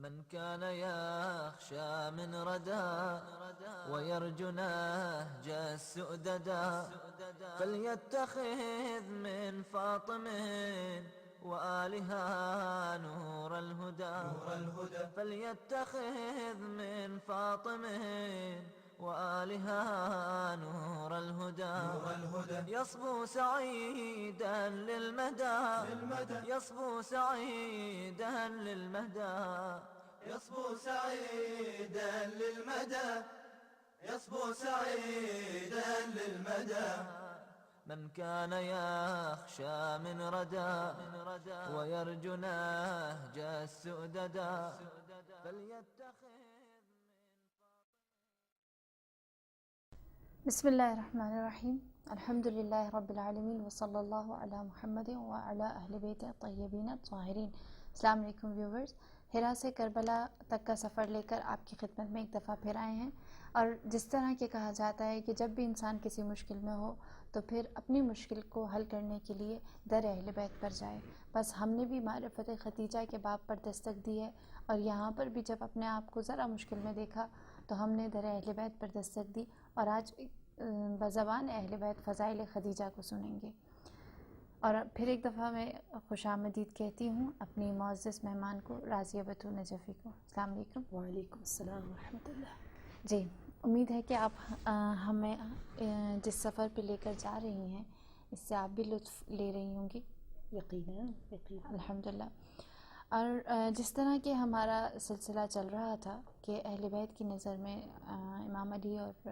من كان يخشى من ردى ويرجو نهج السؤددا فليتخذ من فاطم وآلها نور الهدى فليتخذ من فاطم وآلها نور الهدى يصبو سعيدا للمدى يصبو سعيدا للمدى يصبو سعيدا للمدى يصبو سعيدا للمدى من كان يخشى من ردى ويرجو نهج السؤددا فليتخذ بسم الله الرحمن الرحیم الحمد للہ رب العالمین وصلی اللہ علی محمد وعلی اہل بیت الطیبین الطاہرین۔ السلام علیکم ویورز، ہرا سے کربلا تک کا سفر لے کر آپ کی خدمت میں ایک دفعہ پھر آئے ہیں، اور جس طرح کہ کہا جاتا ہے کہ جب بھی انسان کسی مشکل میں ہو تو پھر اپنی مشکل کو حل کرنے کے لیے در اہل بیت پر جائے۔ بس ہم نے بھی معرفت خدیجہ کے باب پر دستک دی ہے، اور یہاں پر بھی جب اپنے آپ کو ذرا مشکل میں دیکھا تو ہم نے در اہل بیت پر دستک دی، اور آج بزبان اہل بیت فضائل خدیجہ کو سنیں گے۔ اور پھر ایک دفعہ میں خوش آمدید کہتی ہوں اپنی معزز مہمان کو، راضیہ بتول نجفی کو۔ السلام علیکم۔ وعلیکم السلام ورحمۃ اللہ۔ جی، امید ہے کہ آپ ہمیں جس سفر پہ لے کر جا رہی ہیں اس سے آپ بھی لطف لے رہی ہوں گی۔ یقیناً الحمدللہ۔ اور جس طرح کہ ہمارا سلسلہ چل رہا تھا کہ اہل بیت کی نظر میں امام علی اور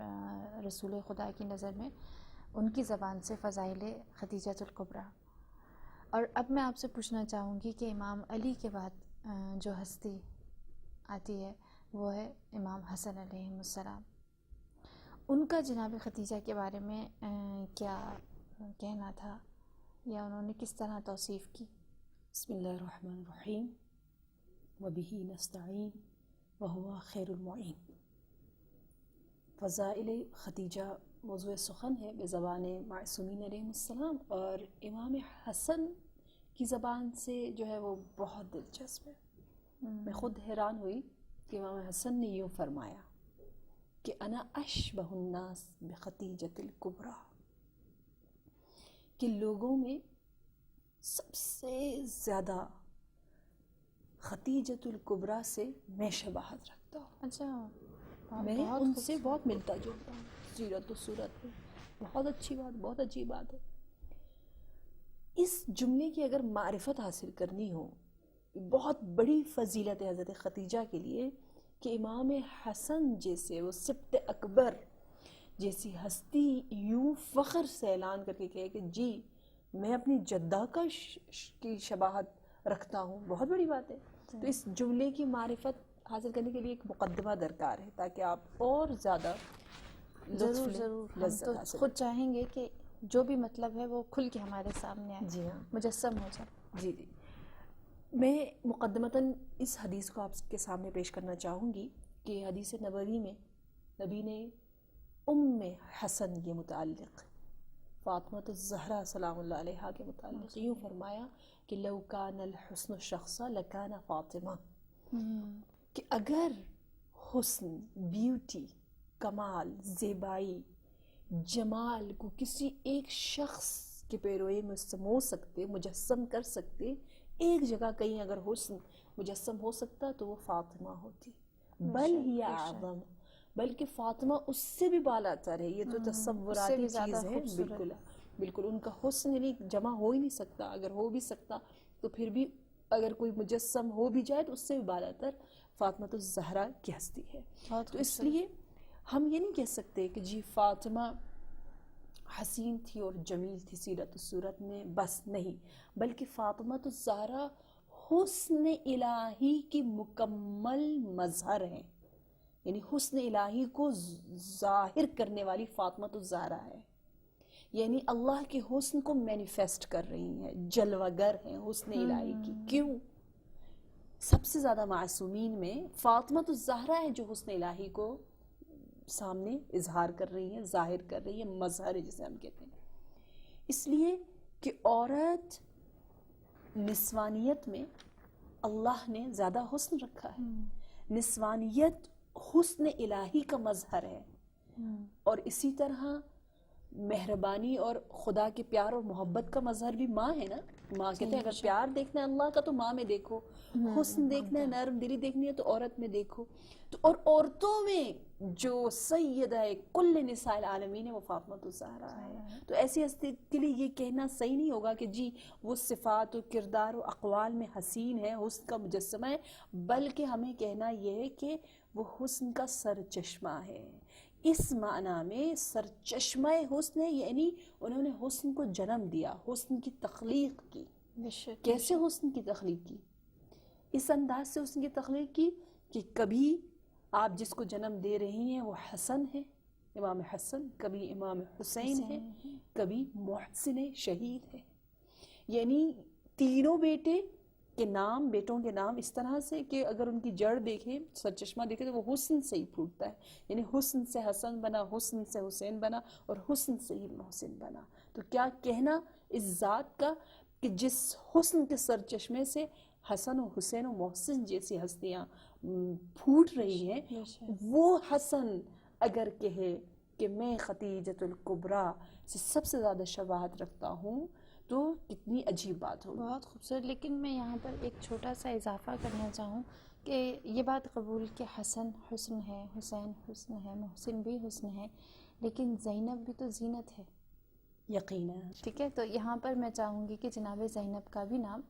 رسول خدا کی نظر میں ان کی زبان سے فضائل خدیجۃ الکبریٰ، اور اب میں آپ سے پوچھنا چاہوں گی کہ امام علی کے بعد جو ہستی آتی ہے وہ ہے امام حسن علیہ السلام۔ ان کا جناب خدیجہ کے بارے میں کیا کہنا تھا، یا انہوں نے کس طرح توصیف کی؟ بسم اللہ الرحمن الرحیم وبہ نستعین وہو خیر المعین۔ فضائل خدیجہ موضوع سخن ہے بے زبان معصومین علیہ السلام، اور امام حسن کی زبان سے جو ہے وہ بہت دلچسپ ہے۔ میں خود حیران ہوئی کہ امام حسن نے یوں فرمایا کہ انا اشبہ الناس بخدیجۃ الکبریٰ، کہ لوگوں میں سب سے زیادہ خدیجۃ الکبریٰ سے میں شباہت رکھتا ہوں۔ اچھا، میں ان سے بہت ملتا جلتا ہوں سیرت و صورت میں۔ بہت اچھی بات، بہت عجیب بات ہے۔ اس جملے کی اگر معرفت حاصل کرنی ہو، بہت بڑی فضیلت ہے حضرت خدیجہ کے لیے کہ امام حسن جیسے، وہ سبط اکبر جیسی ہستی یوں فخر سے اعلان کر کے کہے کہ جی میں اپنی جدہ کی شباہت رکھتا ہوں، بہت بڑی بات ہے۔ تو اس جملے کی معرفت حاصل کرنے کے لیے ایک مقدمہ درکار ہے تاکہ آپ اور زیادہ ضرور ہم تو خود چاہیں گے کہ جو بھی مطلب ہے وہ کھل کے ہمارے سامنے آئے، جی ہاں، مجسم ہو جائے۔ جی جی۔ میں مقدمتاً اس حدیث کو آپ کے سامنے پیش کرنا چاہوں گی کہ حدیث نبوی میں نبی نے ام حسن کے متعلق، فاطمہ الزہرا سلام اللہ علیہا کے متعلق یوں فرمایا کہ لو کان الحسن شخصا لکان فاطمہ، کہ اگر حسن، بیوٹی، کمال، زیبائی، جمال کو کسی ایک شخص کے پیروئے میں سمو سکتے، مجسم کر سکتے، ایک جگہ کہیں اگر حسن مجسم ہو سکتا تو وہ فاطمہ ہوتی، بل ہی اعظم، بلکہ فاطمہ اس سے بھی بالا تر ہے۔ یہ تو تصوراتی چیز ہے، بالکل بالکل ان کا حسن یعنی جمع ہو ہی نہیں سکتا، اگر ہو بھی سکتا تو پھر بھی اگر کوئی مجسم ہو بھی جائے تو اس سے بھی بالا تر فاطمہ الزہرا کی ہستی ہے۔ تو اس لیے ہم یہ نہیں کہہ سکتے کہ جی فاطمہ حسین تھی اور جمیل تھی سیرت و صورت میں، بس نہیں، بلکہ فاطمہ الزہرا حسن الہی کی مکمل مظہر ہیں، یعنی حسن الہی کو ظاہر کرنے والی فاطمہ الزہرا ہے، یعنی اللہ کے حسن کو مینیفیسٹ کر رہی ہیں، جلوہ گر ہیں حسن الہی کی۔ کیوں؟ سب سے زیادہ معصومین میں فاطمہ الزہرا ہے جو حسن الہی کو سامنے اظہار کر رہی ہیں، ظاہر کر رہی ہیں، مظہر ہے جسے ہم کہتے ہیں۔ اس لیے کہ عورت نسوانیت میں اللہ نے زیادہ حسن رکھا ہے. نسوانیت حسن الہی کا مظہر ہے, اور اسی طرح مہربانی اور خدا کے پیار اور محبت کا مظہر بھی ماں ہے نا. ماں کہتے ہیں اگر پیار دیکھنا ہے اللہ کا تو ماں میں دیکھو, حسن دیکھنا ہے, نرم دلی دیکھنی ہے تو عورت میں دیکھو. تو اور عورتوں میں جو سیدہ کل نساء العالمین ہے وہ فاطمہ الزہرا ہے. تو ایسی ہستی کے لیے یہ کہنا صحیح نہیں ہوگا کہ جی وہ صفات و کردار و اقوال میں حسین ہے, حسن کا مجسمہ ہے, بلکہ ہمیں کہنا یہ ہے کہ وہ حسن کا سرچشمہ ہے. اس معنی میں سرچشمہ حسن ہے, یعنی انہوں نے حسن کو جنم دیا, حسن کی تخلیق کی. کیسے حسن کی تخلیق کی؟ اس انداز سے حسن کی تخلیق کی کہ کبھی آپ جس کو جنم دے رہی ہیں وہ حسن ہے, امام حسن, کبھی امام حسین ہے, کبھی محسن شہید ہے. یعنی تینوں بیٹوں کے نام اس طرح سے کہ اگر ان کی جڑ دیکھیں, سرچشمہ دیکھیں تو وہ حسن سے ہی پھوٹتا ہے. یعنی حسن سے حسن بنا, حسن سے حسین بنا, اور حسن سے ہی محسن بنا. تو کیا کہنا اس ذات کا کہ جس حسن کے سرچشمے سے حسن و حسین و محسن جیسی ہستیاں پھوٹ رہی ہیں, وہ حسن اگر کہے کہ میں خدیجۃ الکبریٰ سے سب سے زیادہ شباہت رکھتا ہوں تو کتنی عجیب بات ہوگی. بہت خوبصورت. لیکن میں یہاں پر ایک چھوٹا سا اضافہ کرنا چاہوں کہ یہ بات قبول کہ حسن حسن ہے, حسین حسن ہے, محسن بھی حسن ہے, لیکن زینب بھی تو زینت ہے. یقیناً. ٹھیک ہے, تو یہاں پر میں چاہوں گی کہ جناب زینب کا بھی نام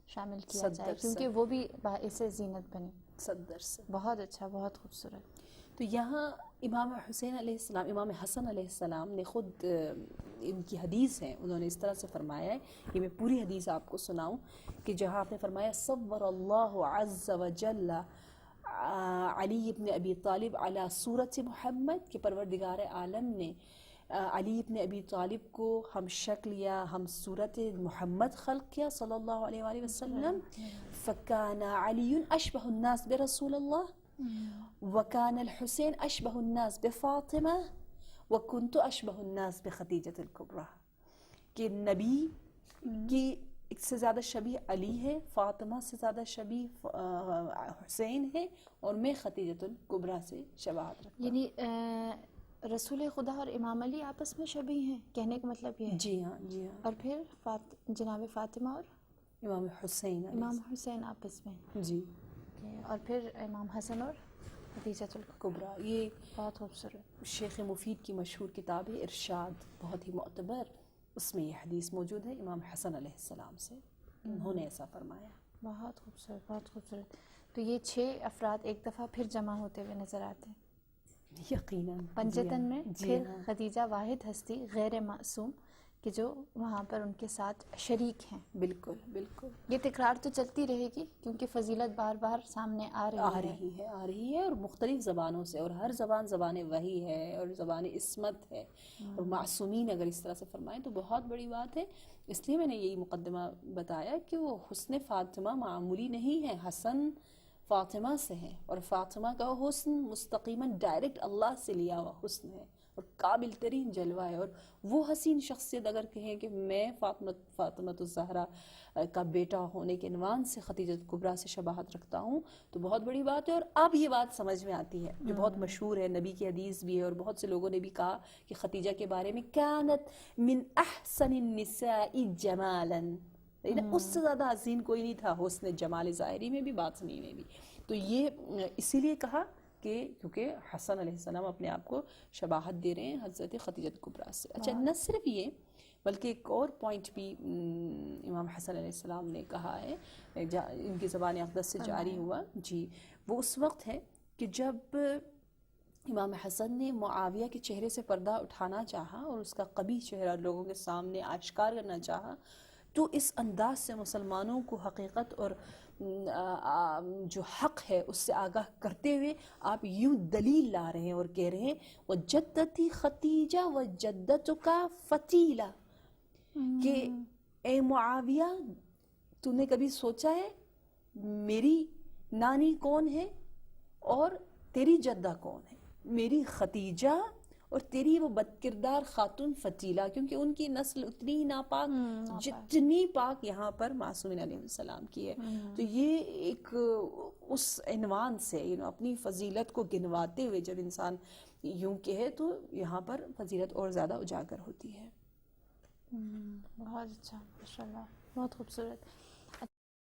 شامل کیا جائے کیونکہ وہ بھی باعث زینت بنی. صدر سے. بہت اچھا, بہت خوبصورت. تو یہاں امام حسین علیہ السلام, امام حسن علیہ السلام نے خود ان کی حدیث ہے, انہوں نے اس طرح سے فرمایا ہے, یہ میں پوری حدیث آپ کو سناؤں کہ جہاں آپ نے فرمایا صور اللہ عز وجل علی ابن ابی طالب علی صورت محمد, کہ پروردگار عالم نے علی ابن ابی طالب کو ہم شکل یا ہم صورت محمد خلق کیا صلی اللہ علیہ وآلہ وسلم. فکان علی اشبہ الناس برسول اللہ, وكان الحسين أشبه الناس بفاطمة وكنت أشبه الناس بخديجة الكبرى. کہ نبی کی ایک سے زیادہ شبیہ علی ہے, فاطمہ سے زیادہ شبیہ حسین ہے, اور میں خدیجۃ الکبریٰ سے شباہت رکھتا ہوں. یعنی رسول خدا اور امام علی آپس میں شبیہ ہیں, کہنے کا مطلب یہ ہے. جی ہاں, جی ہاں. اور پھر جناب فاطمہ اور امام حسین آپس میں. جی. اور پھر امام حسن اور خدیجۃ الکبریٰ. یہ بہت خوبصورت. شیخ مفید کی مشہور کتاب ہے ارشاد, بہت ہی معتبر, اس میں یہ حدیث موجود ہے امام حسن علیہ السلام سے, انہوں نے ایسا فرمایا. بہت خوبصورت, بہت خوبصورت. تو یہ 6 افراد ایک دفعہ پھر جمع ہوتے ہوئے نظر آتے ہیں یقیناً پنجتن میں. پھر خدیجہ واحد ہستی غیر معصوم کہ جو وہاں پر ان کے ساتھ شریک ہیں. بالکل بالکل. یہ تکرار تو چلتی رہے گی کیونکہ فضیلت بار بار سامنے آ رہی ہے اور مختلف زبانوں سے, اور ہر زبان وحی ہے اور زبان عصمت ہے, اور معصومین اگر اس طرح سے فرمائیں تو بہت بڑی بات ہے. اس لیے میں نے یہی مقدمہ بتایا کہ وہ حسن فاطمہ معمولی نہیں ہے, حسن فاطمہ سے ہے, اور فاطمہ کا حسن مستقیماً ڈائریکٹ اللہ سے لیا ہوا حسن ہے اور قابل ترین جلوہ ہے. اور وہ حسین شخصیت اگر کہیں کہ میں فاطمہ الزہرا کا بیٹا ہونے کے عنوان سے خدیجہ الکبریٰ سے شباہت رکھتا ہوں تو بہت بڑی بات ہے. اور اب یہ بات سمجھ میں آتی ہے جو بہت مشہور ہے, نبی کی حدیث بھی ہے, اور بہت سے لوگوں نے بھی کہا کہ خدیجہ کے بارے میں کانت من احسن النساء جمالا, اس سے زیادہ حسین کوئی نہیں تھا حسن جمال ظاہری میں بھی باطنی میں بھی. تو یہ اسی لیے کہا کہ کیونکہ حسن علیہ السلام اپنے آپ کو شباہت دے رہے ہیں حضرت خدیجہ الکبریٰ سے. اچھا, نہ صرف یہ بلکہ ایک اور پوائنٹ بھی امام حسن علیہ السلام نے کہا ہے, ان کی زبان اقدس سے جاری ہوا. جی, وہ اس وقت ہے کہ جب امام حسن نے معاویہ کے چہرے سے پردہ اٹھانا چاہا اور اس کا قبیح چہرہ لوگوں کے سامنے آشکار کرنا چاہا, تو اس انداز سے مسلمانوں کو حقیقت اور جو حق ہے اس سے آگاہ کرتے ہوئے آپ یوں دلیل لا رہے ہیں اور کہہ رہے ہیں وجدتی خدیجہ وجدتک فتیلہ, کہ اے معاویہ تو نے کبھی سوچا ہے میری نانی کون ہے اور تیری جدہ کون ہے؟ میری خدیجہ اور تیری وہ بد کردار خاتون فتیلہ، کیونکہ ان کی نسل اتنی ہی ناپاک جتنی پاک یہاں پر معصومین علیہ السلام کی ہے. تو یہ ایک اس عنوان سے اپنی فضیلت کو گنواتے ہوئے جب انسان یوں کہے تو یہاں پر فضیلت اور زیادہ اجاگر ہوتی ہے. بہت اچھا، ماشاء اللہ، بہت خوبصورت.